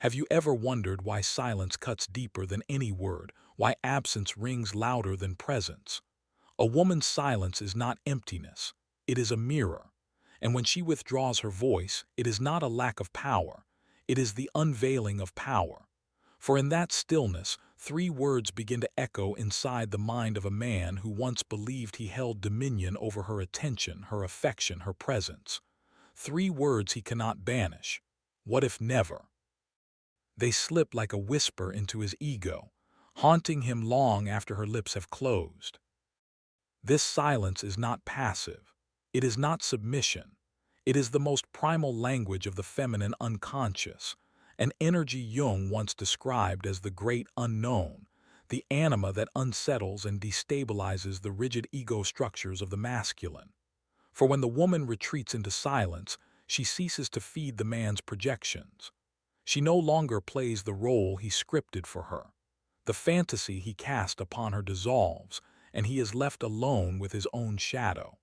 Have you ever wondered why silence cuts deeper than any word, why absence rings louder than presence? A woman's silence is not emptiness, it is a mirror. And when she withdraws her voice, it is not a lack of power, it is the unveiling of power. For in that stillness, three words begin to echo inside the mind of a man who once believed he held dominion over her attention, her affection, her presence. Three words he cannot banish. What if never? They slip like a whisper into his ego, haunting him long after her lips have closed. This silence is not passive. It is not submission. It is the most primal language of the feminine unconscious, an energy Jung once described as the great unknown, the anima that unsettles and destabilizes the rigid ego structures of the masculine. For when the woman retreats into silence, she ceases to feed the man's projections. She no longer plays the role he scripted for her. The fantasy he cast upon her dissolves, and he is left alone with his own shadow.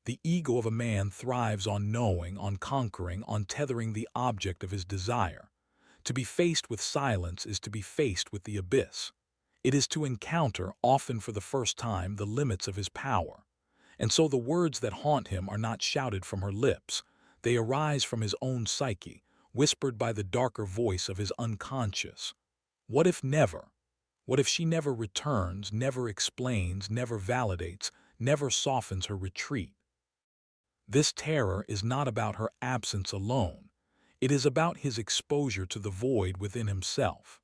The ego of a man thrives on knowing, on conquering, on tethering the object of his desire. To be faced with silence is to be faced with the abyss. It is to encounter, often for the first time, the limits of his power. And so the words that haunt him are not shouted from her lips. They arise from his own psyche, whispered by the darker voice of his unconscious. What if never? What if she never returns, never explains, never validates, never softens her retreat? This terror is not about her absence alone. It is about his exposure to the void within himself.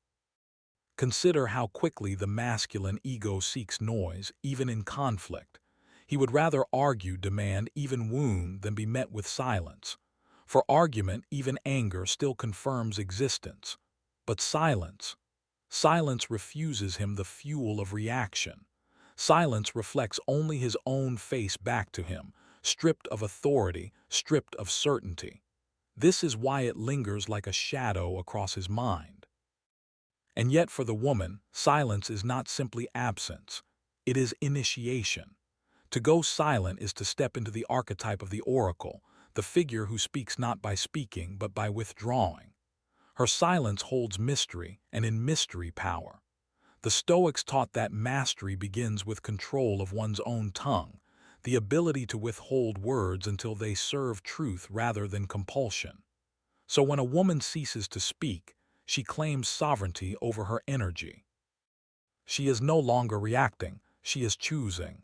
Consider how quickly the masculine ego seeks noise, even in conflict. He would rather argue, demand, even wound than be met with silence. For argument, even anger still confirms existence. But silence refuses him the fuel of reaction. Silence reflects only his own face back to him, stripped of authority, stripped of certainty. This is why it lingers like a shadow across his mind. And yet for the woman, silence is not simply absence. It is initiation. To go silent is to step into the archetype of the oracle, the figure who speaks not by speaking but by withdrawing. Her silence holds mystery, and in mystery power. The Stoics taught that mastery begins with control of one's own tongue, the ability to withhold words until they serve truth rather than compulsion. So when a woman ceases to speak, she claims sovereignty over her energy. She is no longer reacting, she is choosing.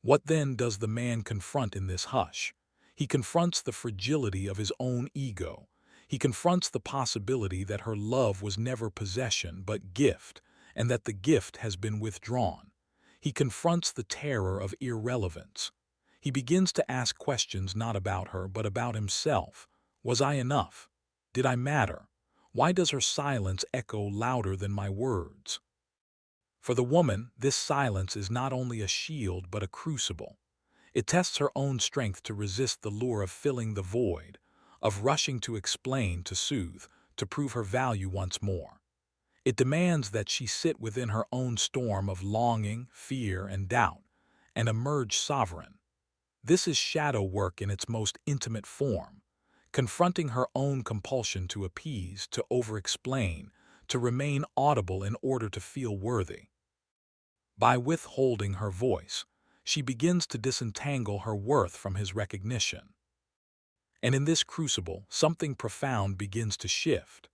What then does the man confront in this hush? He confronts the fragility of his own ego. He confronts the possibility that her love was never possession but gift, and that the gift has been withdrawn. He confronts the terror of irrelevance. He begins to ask questions not about her but about himself. Was I enough? Did I matter? Why does her silence echo louder than my words? For the woman, this silence is not only a shield but a crucible. It tests her own strength to resist the lure of filling the void, of rushing to explain, to soothe, to prove her value once more. It demands that she sit within her own storm of longing, fear, and doubt, and emerge sovereign. This is shadow work in its most intimate form, confronting her own compulsion to appease, to over-explain, to remain audible in order to feel worthy. By withholding her voice, she begins to disentangle her worth from his recognition. And in this crucible, something profound begins to shift.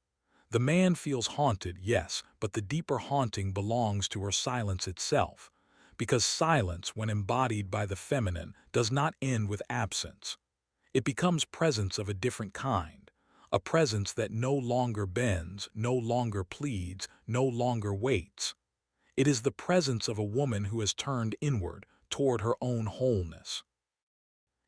The man feels haunted, yes, but the deeper haunting belongs to her silence itself, because silence, when embodied by the feminine, does not end with absence. It becomes presence of a different kind, a presence that no longer bends, no longer pleads, no longer waits. It is the presence of a woman who has turned inward, toward her own wholeness.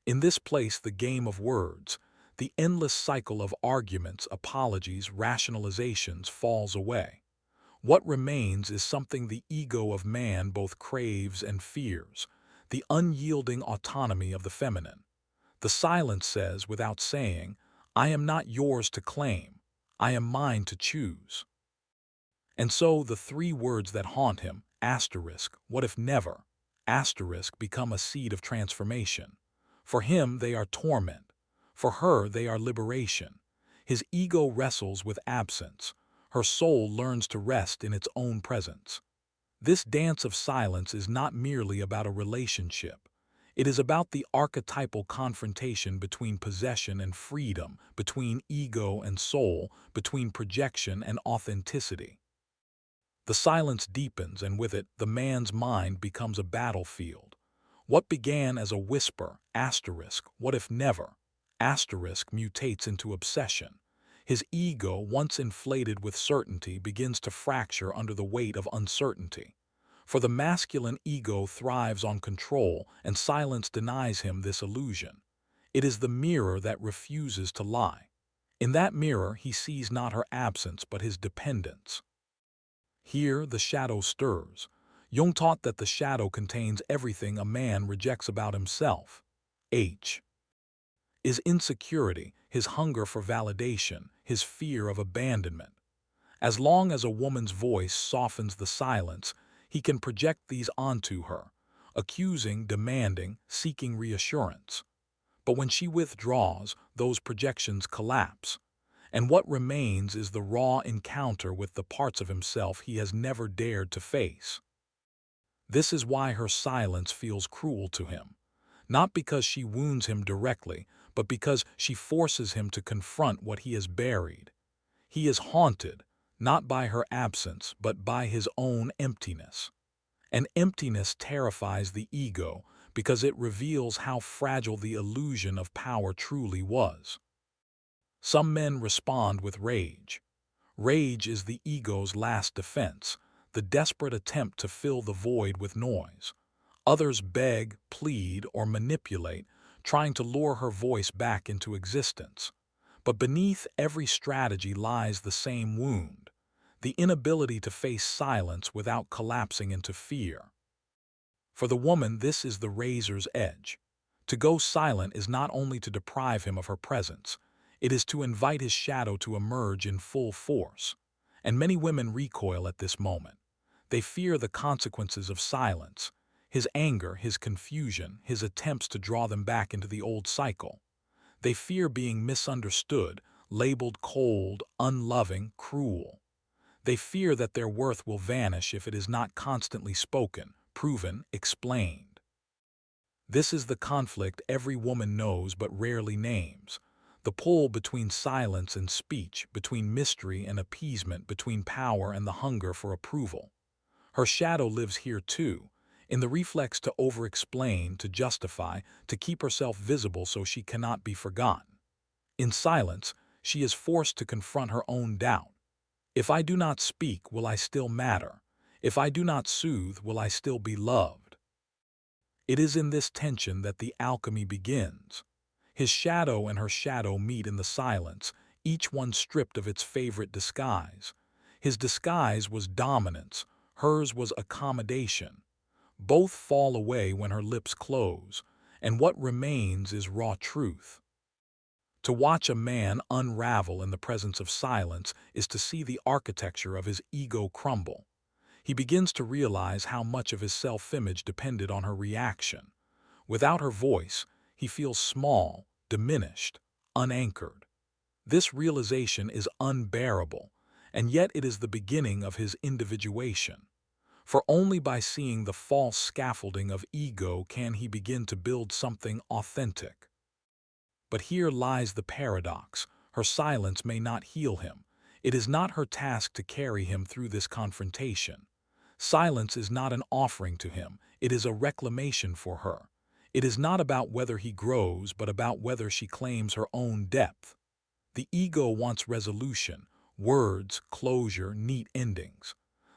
In this place, the game of words, the endless cycle of arguments, apologies, rationalizations falls away. What remains is something the ego of man both craves and fears, the unyielding autonomy of the feminine. The silence says, without saying, I am not yours to claim, I am mine to choose. And so the three words that haunt him, asterisk, what if never, asterisk, become a seed of transformation. For him they are torment, for her they are liberation. His ego wrestles with absence. Her soul learns to rest in its own presence. This dance of silence is not merely about a relationship. It is about the archetypal confrontation between possession and freedom, between ego and soul, between projection and authenticity. The silence deepens, and with it, the man's mind becomes a battlefield. What began as a whisper, asterisk, what if never, asterisk, mutates into obsession. His ego, once inflated with certainty, begins to fracture under the weight of uncertainty. For the masculine ego thrives on control, and silence denies him this illusion. It is the mirror that refuses to lie. In that mirror, he sees not her absence, but his dependence. Here, the shadow stirs. Jung taught that the shadow contains everything a man rejects about himself. H is insecurity, his hunger for validation, his fear of abandonment. As long as a woman's voice softens the silence, he can project these onto her, accusing, demanding, seeking reassurance. But when she withdraws, those projections collapse, and what remains is the raw encounter with the parts of himself he has never dared to face. This is why her silence feels cruel to him, not because she wounds him directly, but because she forces him to confront what he has buried. He is haunted, not by her absence, but by his own emptiness. And emptiness terrifies the ego because it reveals how fragile the illusion of power truly was. Some men respond with rage. Rage is the ego's last defense, the desperate attempt to fill the void with noise. Others beg, plead, or manipulate, trying to lure her voice back into existence. But beneath every strategy lies the same wound, the inability to face silence without collapsing into fear. For the woman, this is the razor's edge. To go silent is not only to deprive him of her presence, it is to invite his shadow to emerge in full force. And many women recoil at this moment. They fear the consequences of silence, his anger, his confusion, his attempts to draw them back into the old cycle. They fear being misunderstood, labeled cold, unloving, cruel. They fear that their worth will vanish if it is not constantly spoken, proven, explained. This is the conflict every woman knows but rarely names. The pull between silence and speech, between mystery and appeasement, between power and the hunger for approval. Her shadow lives here too, in the reflex to over-explain, to justify, to keep herself visible so she cannot be forgotten. In silence, she is forced to confront her own doubt. If I do not speak, will I still matter? If I do not soothe, will I still be loved? It is in this tension that the alchemy begins. His shadow and her shadow meet in the silence, each one stripped of its favorite disguise. His disguise was dominance, hers was accommodation. Both fall away when her lips close, and what remains is raw truth. To watch a man unravel in the presence of silence is to see the architecture of his ego crumble. He begins to realize how much of his self-image depended on her reaction. Without her voice, he feels small, diminished, unanchored. This realization is unbearable, and yet it is the beginning of his individuation. For only by seeing the false scaffolding of ego can he begin to build something authentic. But here lies the paradox. Her silence may not heal him. It is not her task to carry him through this confrontation. Silence is not an offering to him. It is a reclamation for her. It is not about whether he grows, but about whether she claims her own depth. The ego wants resolution, words, closure, neat endings.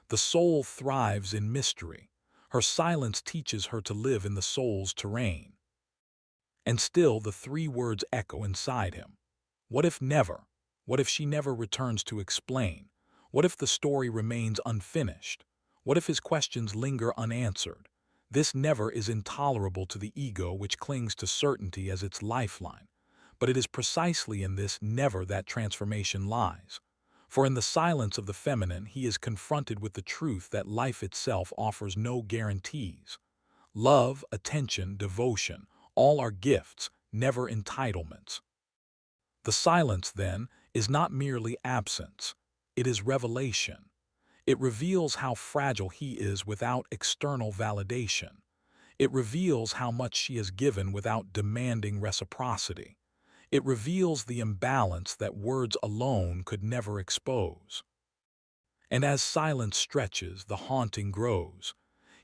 The soul thrives in mystery. Her silence teaches her to live in the soul's terrain. And still the three words echo inside him. What if never? What if she never returns to explain? What if the story remains unfinished? What if his questions linger unanswered? This never is intolerable to the ego, which clings to certainty as its lifeline. But it is precisely in this never that transformation lies. For in the silence of the feminine, he is confronted with the truth that life itself offers no guarantees. Love, attention, devotion, all are gifts, never entitlements. The silence, then, is not merely absence, it is revelation. It reveals how fragile he is without external validation. It reveals how much she has given without demanding reciprocity. It reveals the imbalance that words alone could never expose. And as silence stretches, the haunting grows.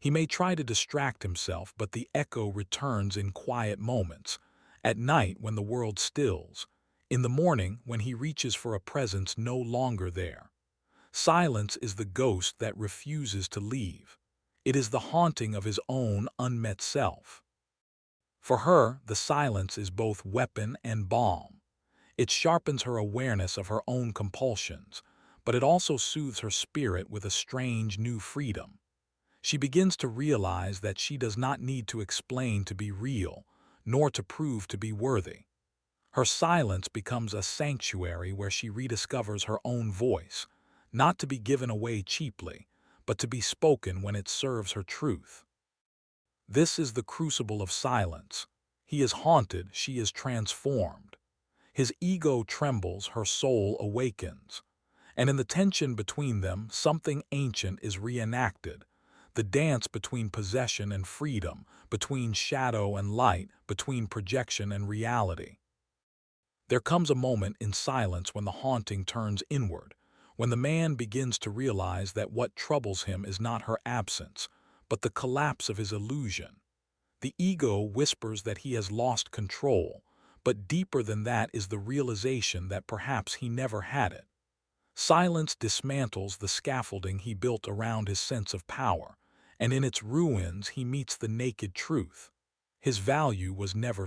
He may try to distract himself, but the echo returns in quiet moments, at night when the world stills, in the morning when he reaches for a presence no longer there. Silence is the ghost that refuses to leave. It is the haunting of his own unmet self. For her, the silence is both weapon and balm. It sharpens her awareness of her own compulsions, but it also soothes her spirit with a strange new freedom. She begins to realize that she does not need to explain to be real, nor to prove to be worthy. Her silence becomes a sanctuary where she rediscovers her own voice, not to be given away cheaply, but to be spoken when it serves her truth. This is the crucible of silence. He is haunted, she is transformed. His ego trembles, her soul awakens. And in the tension between them, something ancient is reenacted. The dance between possession and freedom, between shadow and light, between projection and reality. There comes a moment in silence when the haunting turns inward, when the man begins to realize that what troubles him is not her absence, but the collapse of his illusion. The ego whispers that he has lost control, but deeper than that is the realization that perhaps he never had it. Silence dismantles the scaffolding he built around his sense of power, and in its ruins he meets the naked truth. His value was never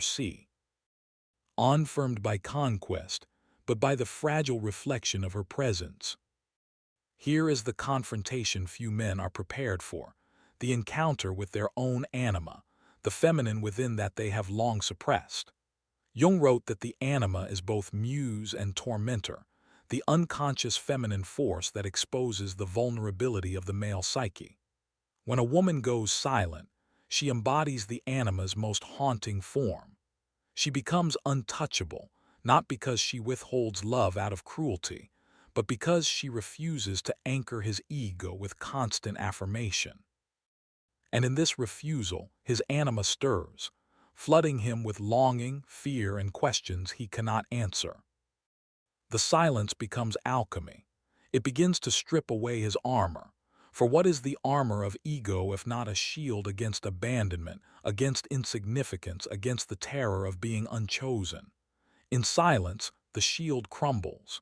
confirmed by conquest, but by the fragile reflection of her presence. Here is the confrontation few men are prepared for, the encounter with their own anima, the feminine within that they have long suppressed. Jung wrote that the anima is both muse and tormentor, the unconscious feminine force that exposes the vulnerability of the male psyche. When a woman goes silent, she embodies the anima's most haunting form. She becomes untouchable, not because she withholds love out of cruelty, but because she refuses to anchor his ego with constant affirmation. And in this refusal, his anima stirs, flooding him with longing, fear, and questions he cannot answer. The silence becomes alchemy. It begins to strip away his armor. For what is the armor of ego if not a shield against abandonment, against insignificance, against the terror of being unchosen? In silence, the shield crumbles.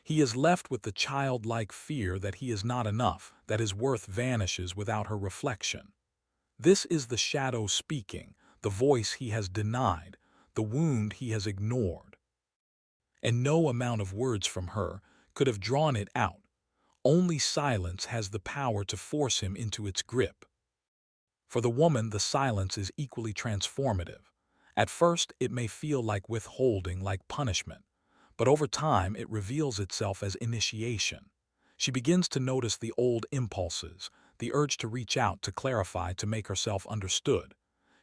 He is left with the childlike fear that he is not enough, that his worth vanishes without her reflection. This is the shadow speaking, the voice he has denied, the wound he has ignored. And no amount of words from her could have drawn it out. Only silence has the power to force him into its grip. For the woman, the silence is equally transformative. At first, it may feel like withholding, like punishment, but over time it reveals itself as initiation. She begins to notice the old impulses, the urge to reach out, to clarify, to make herself understood.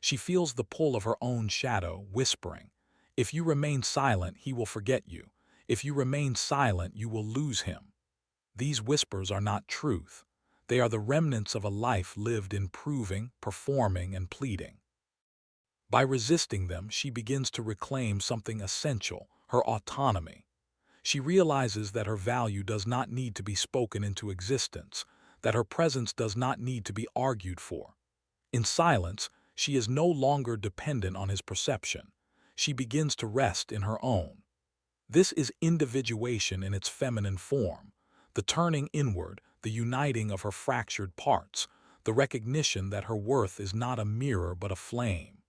She feels the pull of her own shadow, whispering, "If you remain silent, he will forget you. If you remain silent, you will lose him." These whispers are not truth. They are the remnants of a life lived in proving, performing, and pleading. By resisting them, she begins to reclaim something essential, her autonomy. She realizes that her value does not need to be spoken into existence, that her presence does not need to be argued for. In silence, she is no longer dependent on his perception. She begins to rest in her own. This is individuation in its feminine form, the turning inward, the uniting of her fractured parts, the recognition that her worth is not a mirror but a flame.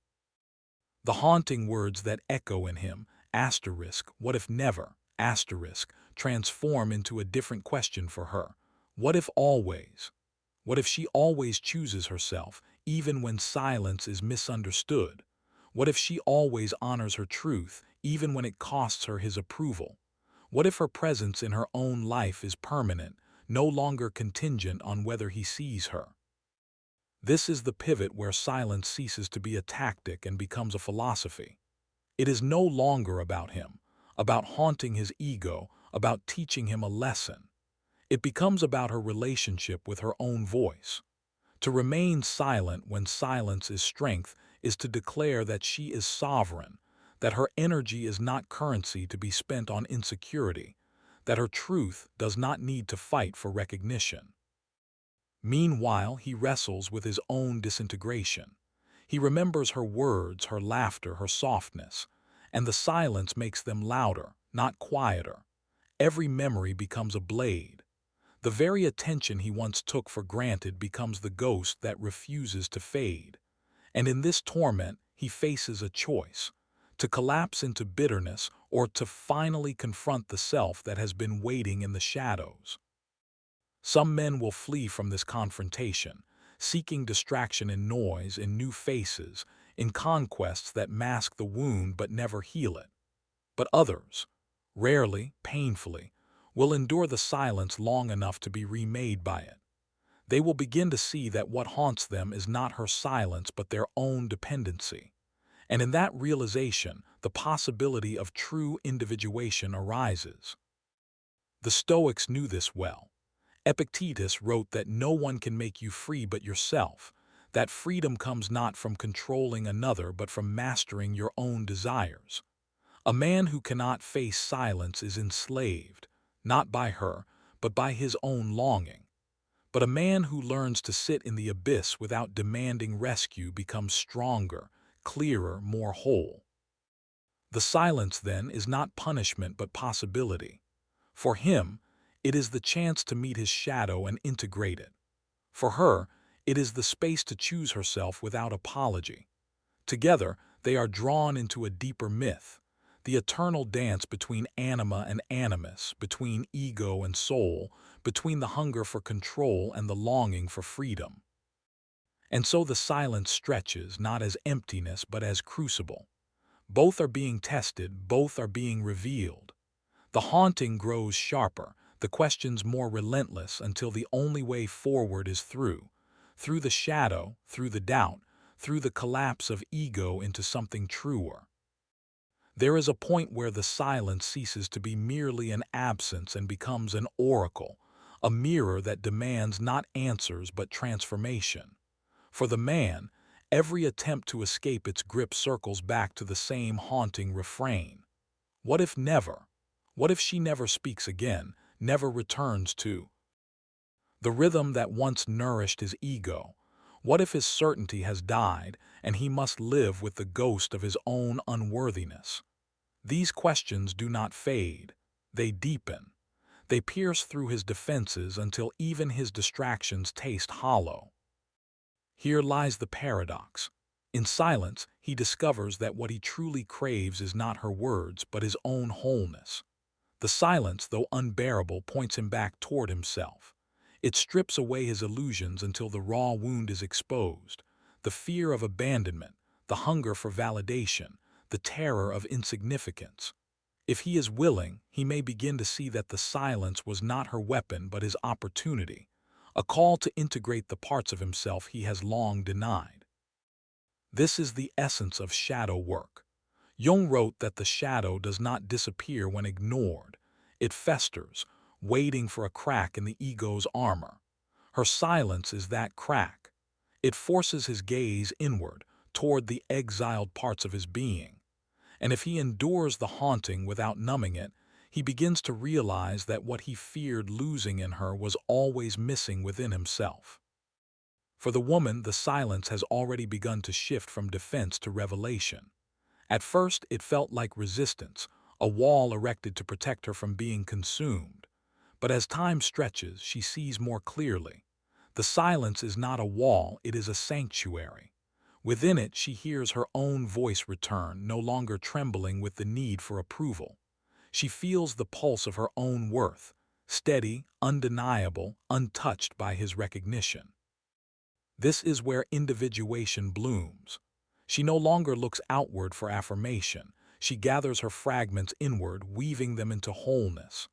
The haunting words that echo in him, asterisk, what if never, asterisk, transform into a different question for her. What if always? What if she always chooses herself, even when silence is misunderstood? What if she always honors her truth, even when it costs her his approval? What if her presence in her own life is permanent, no longer contingent on whether he sees her? This is the pivot where silence ceases to be a tactic and becomes a philosophy. It is no longer about him, about haunting his ego, about teaching him a lesson. It becomes about her relationship with her own voice. To remain silent when silence is strength is to declare that she is sovereign, that her energy is not currency to be spent on insecurity, that her truth does not need to fight for recognition. Meanwhile, he wrestles with his own disintegration. He remembers her words, her laughter, her softness, and the silence makes them louder, not quieter. Every memory becomes a blade. The very attention he once took for granted becomes the ghost that refuses to fade. And in this torment, he faces a choice: to collapse into bitterness or to finally confront the self that has been waiting in the shadows. Some men will flee from this confrontation, seeking distraction in noise, in new faces, in conquests that mask the wound but never heal it. But others, rarely, painfully, will endure the silence long enough to be remade by it. They will begin to see that what haunts them is not her silence but their own dependency. And in that realization, the possibility of true individuation arises. The Stoics knew this well. Epictetus wrote that no one can make you free but yourself, that freedom comes not from controlling another but from mastering your own desires. A man who cannot face silence is enslaved, not by her, but by his own longing. But a man who learns to sit in the abyss without demanding rescue becomes stronger, clearer, more whole. The silence, then, is not punishment but possibility. For him, it is the chance to meet his shadow and integrate it. For her, it is the space to choose herself without apology. Together, they are drawn into a deeper myth, the eternal dance between anima and animus, between ego and soul, between the hunger for control and the longing for freedom. And so the silence stretches, not as emptiness but as crucible. Both are being tested, both are being revealed. The haunting grows sharper, the questions more relentless, until the only way forward is through the shadow, through the doubt, through the collapse of ego into something truer. There is a point where the silence ceases to be merely an absence and becomes an oracle, a mirror that demands not answers but transformation. For the man, every attempt to escape its grip circles back to the same haunting refrain. What if never? What if she never speaks again, never returns to the rhythm that once nourished his ego? What if his certainty has died and he must live with the ghost of his own unworthiness? These questions do not fade, they deepen. They pierce through his defenses until even his distractions taste hollow. Here lies the paradox. In silence, he discovers that what he truly craves is not her words, but his own wholeness. The silence, though unbearable, points him back toward himself. It strips away his illusions until the raw wound is exposed. The fear of abandonment, the hunger for validation, the terror of insignificance. If he is willing, he may begin to see that the silence was not her weapon but his opportunity, a call to integrate the parts of himself he has long denied. This is the essence of shadow work. Jung wrote that the shadow does not disappear when ignored. It festers, waiting for a crack in the ego's armor. Her silence is that crack. It forces his gaze inward, toward the exiled parts of his being. And if he endures the haunting without numbing it, he begins to realize that what he feared losing in her was always missing within himself. For the woman, the silence has already begun to shift from defense to revelation. At first, it felt like resistance, a wall erected to protect her from being consumed. But as time stretches, she sees more clearly. The silence is not a wall, it is a sanctuary. Within it, she hears her own voice return, no longer trembling with the need for approval. She feels the pulse of her own worth, steady, undeniable, untouched by his recognition. This is where individuation blooms. She no longer looks outward for affirmation. She gathers her fragments inward, weaving them into wholeness.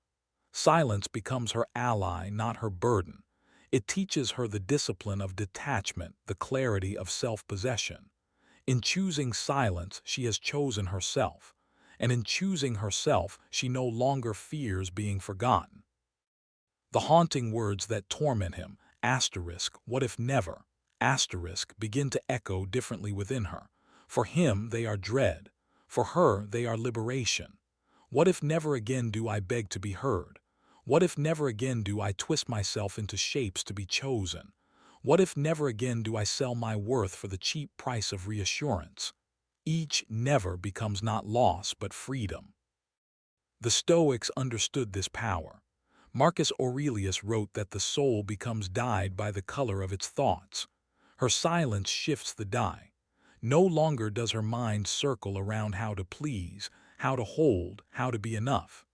Silence becomes her ally, not her burden. It teaches her the discipline of detachment, the clarity of self-possession. In choosing silence, she has chosen herself. and in choosing herself, she no longer fears being forgotten. The haunting words that torment him, what if never, begin to echo differently within her. For him they are dread, for her they are liberation. What if never again do I beg to be heard? What if never again do I twist myself into shapes to be chosen? What if never again do I sell my worth for the cheap price of reassurance? Each never becomes not loss but freedom. The Stoics understood this power. Marcus Aurelius wrote that the soul becomes dyed by the color of its thoughts. Her silence shifts the dye. No longer does her mind circle around how to please, how to hold, how to be enough.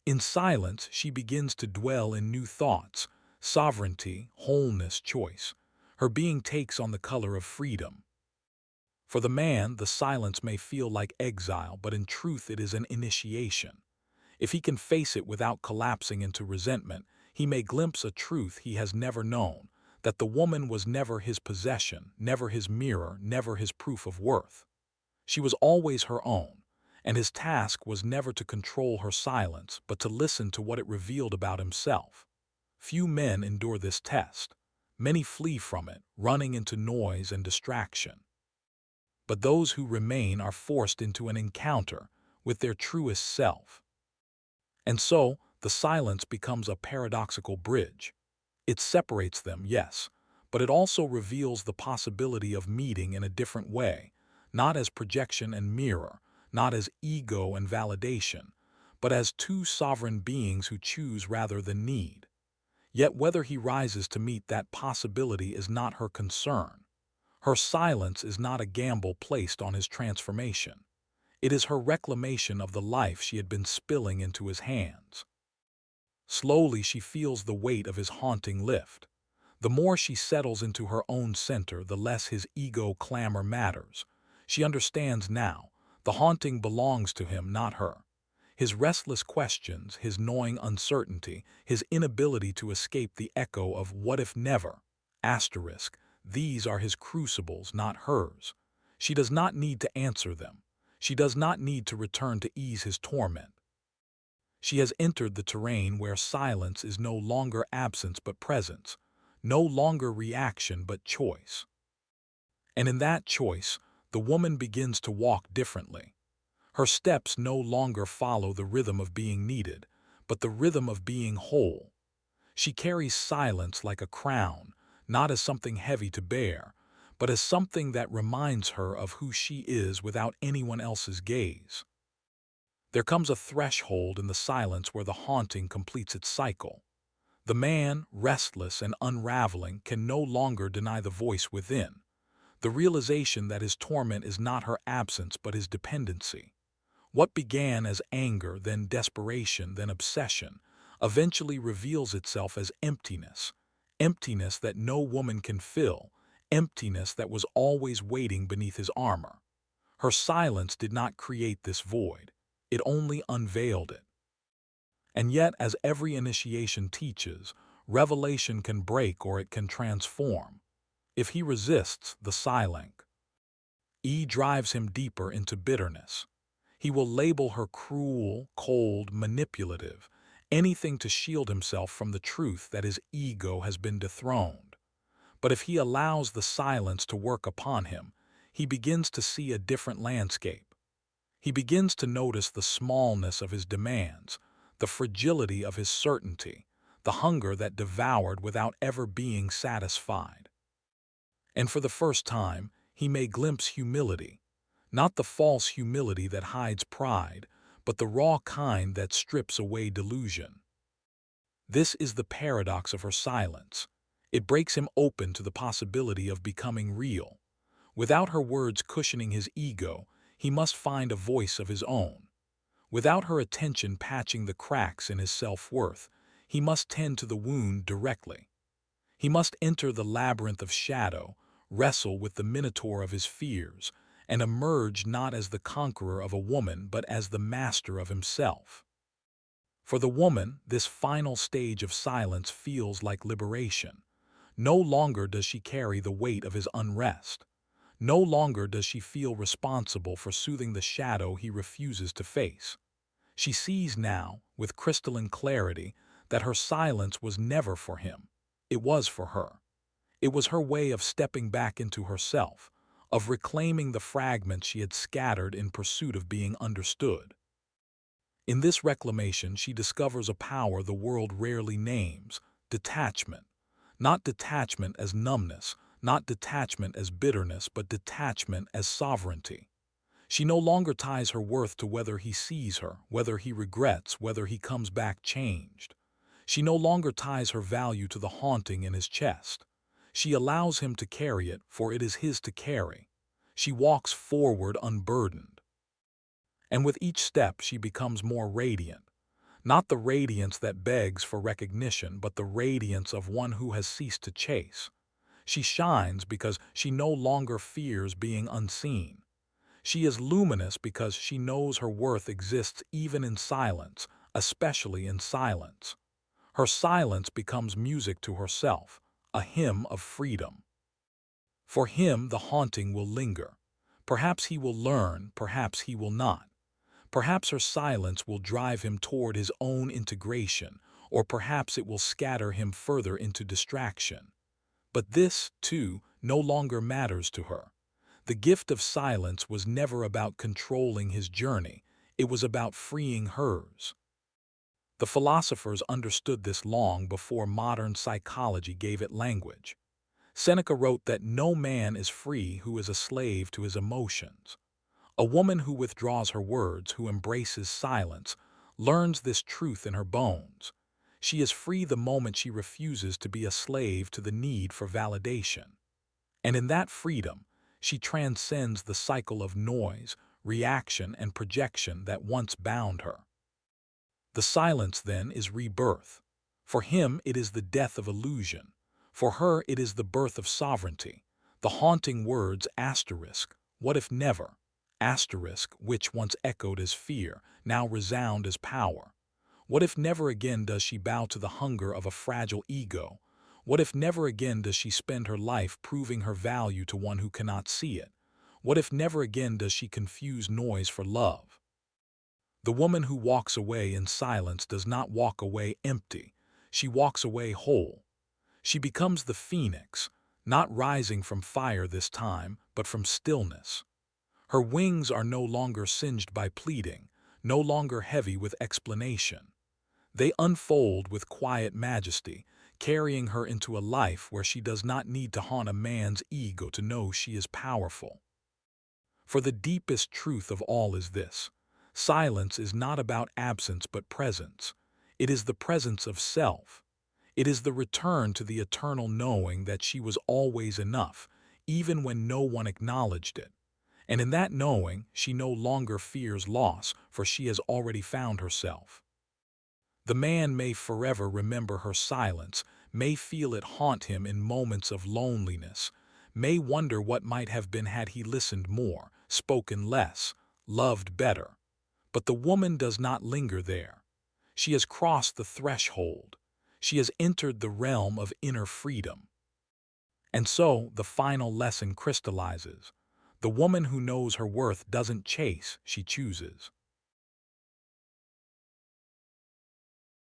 In silence, she begins to dwell in new thoughts, sovereignty, wholeness, choice. Her being takes on the color of freedom. For the man, the silence may feel like exile, but in truth it is an initiation. If he can face it without collapsing into resentment, he may glimpse a truth he has never known, that the woman was never his possession, never his mirror, never his proof of worth. She was always her own, and his task was never to control her silence, but to listen to what it revealed about himself. Few men endure this test. Many flee from it, running into noise and distraction. But those who remain are forced into an encounter with their truest self. And so, the silence becomes a paradoxical bridge. It separates them, yes, but it also reveals the possibility of meeting in a different way, not as projection and mirror, not as ego and validation, but as two sovereign beings who choose rather than need. Yet whether he rises to meet that possibility is not her concern. Her silence is not a gamble placed on his transformation. It is her reclamation of the life she had been spilling into his hands. Slowly she feels the weight of his haunting lift. The more she settles into her own center, the less his ego clamor matters. She understands now, the haunting belongs to him, not her. His restless questions, his gnawing uncertainty, his inability to escape the echo of what if never, these are his crucibles, not hers. She does not need to answer them. She does not need to return to ease his torment. She has entered the terrain where silence is no longer absence but presence, no longer reaction but choice. And in that choice, the woman begins to walk differently. Her steps no longer follow the rhythm of being needed, but the rhythm of being whole. She carries silence like a crown, not as something heavy to bear, but as something that reminds her of who she is without anyone else's gaze. There comes a threshold in the silence where the haunting completes its cycle. The man, restless and unraveling, can no longer deny the voice within, the realization that his torment is not her absence but his dependency. What began as anger, then desperation, then obsession, eventually reveals itself as emptiness, emptiness that no woman can fill, emptiness that was always waiting beneath his armor. Her silence did not create this void. It only unveiled it. And yet, as every initiation teaches, revelation can break or it can transform. If he resists, the silence drives him deeper into bitterness. He will label her cruel, cold, manipulative, anything to shield himself from the truth that his ego has been dethroned. But if he allows the silence to work upon him, he begins to see a different landscape. He begins to notice the smallness of his demands, the fragility of his certainty, the hunger that devoured without ever being satisfied. And for the first time, he may glimpse humility, not the false humility that hides pride, but the raw kind that strips away delusion. This is the paradox of her silence. It breaks him open to the possibility of becoming real. Without her words cushioning his ego, he must find a voice of his own. Without her attention patching the cracks in his self-worth, he must tend to the wound directly. He must enter the labyrinth of shadow, wrestle with the minotaur of his fears, and emerge not as the conqueror of a woman but as the master of himself. For the woman, this final stage of silence feels like liberation. No longer does she carry the weight of his unrest. No longer does she feel responsible for soothing the shadow he refuses to face. She sees now, with crystalline clarity, that her silence was never for him. It was for her. It was her way of stepping back into herself, of reclaiming the fragments she had scattered in pursuit of being understood. In this reclamation, she discovers a power the world rarely names: detachment. Not detachment as numbness, not detachment as bitterness, but detachment as sovereignty. She no longer ties her worth to whether he sees her, whether he regrets, whether he comes back changed. She no longer ties her value to the haunting in his chest. She allows him to carry it, for it is his to carry. She walks forward unburdened. And with each step she becomes more radiant. Not the radiance that begs for recognition, but the radiance of one who has ceased to chase. She shines because she no longer fears being unseen. She is luminous because she knows her worth exists even in silence, especially in silence. Her silence becomes music to herself, a hymn of freedom. For him the haunting will linger. Perhaps he will learn, perhaps he will not. Perhaps her silence will drive him toward his own integration, or perhaps it will scatter him further into distraction. But this, too, no longer matters to her. The gift of silence was never about controlling his journey, it was about freeing hers. The philosophers understood this long before modern psychology gave it language. Seneca wrote that no man is free who is a slave to his emotions. A woman who withdraws her words, who embraces silence, learns this truth in her bones. She is free the moment she refuses to be a slave to the need for validation. And in that freedom, she transcends the cycle of noise, reaction, and projection that once bound her. The silence, then, is rebirth. For him, it is the death of illusion. For her, it is the birth of sovereignty. The haunting words asterisk, what if never, asterisk, which once echoed as fear, now resound as power. What if never again does she bow to the hunger of a fragile ego? What if never again does she spend her life proving her value to one who cannot see it? What if never again does she confuse noise for love? The woman who walks away in silence does not walk away empty. She walks away whole. She becomes the phoenix, not rising from fire this time, but from stillness. Her wings are no longer singed by pleading, no longer heavy with explanation. They unfold with quiet majesty, carrying her into a life where she does not need to haunt a man's ego to know she is powerful. For the deepest truth of all is this: silence is not about absence but presence. It is the presence of self. It is the return to the eternal knowing that she was always enough, even when no one acknowledged it. And in that knowing, she no longer fears loss, for she has already found herself. The man may forever remember her silence, may feel it haunt him in moments of loneliness, may wonder what might have been had he listened more, spoken less, loved better. But the woman does not linger there. She has crossed the threshold. She has entered the realm of inner freedom. And so the final lesson crystallizes. The woman who knows her worth doesn't chase, she chooses.